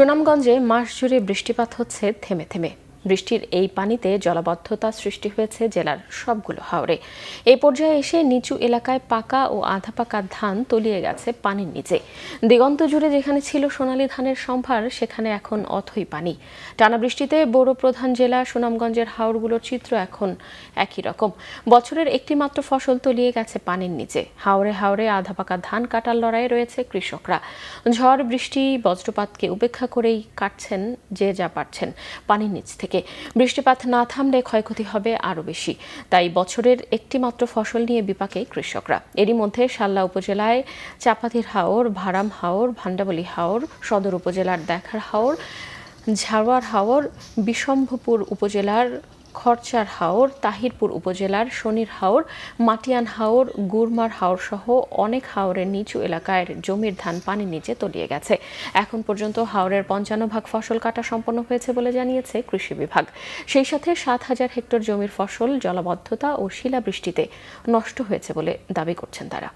সুনামগঞ্জে মাস জুড়ে বৃষ্টিপাত হচ্ছে থেমে থেমে। বৃষ্টির এই পানিতে জলাবদ্ধতা সৃষ্টি হয়েছে জেলার সবগুলো হাওরে। এই পর্যায়ে এসে নিচু এলাকায় পাকা ও আধা পাকা ধান তলিয়ে গেছে পানির নিচে। দিগন্ত জুড়ে যেখানে ছিল সোনালী ধানের সম্ভার, সেখানে এখন অথই পানি। টানা বৃষ্টিতে বড় প্রধান জেলা সুনামগঞ্জের হাওরগুলোর চিত্র এখন একই রকম। বছরের একটি মাত্র ফসল তলিয়ে গেছে পানির নিচে। হাওরে হাওরে আধা পাকা ধান কাটার লড়াইয়ে রয়েছে কৃষকরা। ঝড় বৃষ্টি বজ্রপাতকে উপেক্ষা করেই কাটছেন যে যা পারছেন পানির নিচ থেকে। বৃষ্টিপাত না থামলে ক্ষয়ক্ষতি হবে আরও বেশি। তাই বছরের একটি মাত্র ফসল নিয়ে বিপাকে কৃষকরা। এরই মধ্যে শাল্লা উপজেলায় চাপাতির হাওর, ভারাম হাওর, ভান্ডাবলী হাওর, সদর উপজেলার দেখার হাওর, ঝাড়োয়ার হাওর, বিশম্ভপুর উপজেলার খরচার হাওর, তাহিরপুর উপজেলার শনির হাওর, মাটিয়ান হাওর, গুরমার হাওর সহ অনেক হাওরের নিচু এলাকায় জমির ধান পানির নিচে তলিয়ে গেছে। এখন পর্যন্ত হাওরের ৫৫ ফসল কাটা সম্পন্ন হয়েছে বলে জানিয়েছে কৃষি বিভাগ। সেই সাথে ৭,০০০ হেক্টর জমির ফসল জলাবদ্ধতা ও শিলাবৃষ্টিতে নষ্ট হয়েছে বলে দাবি করছেন তারা।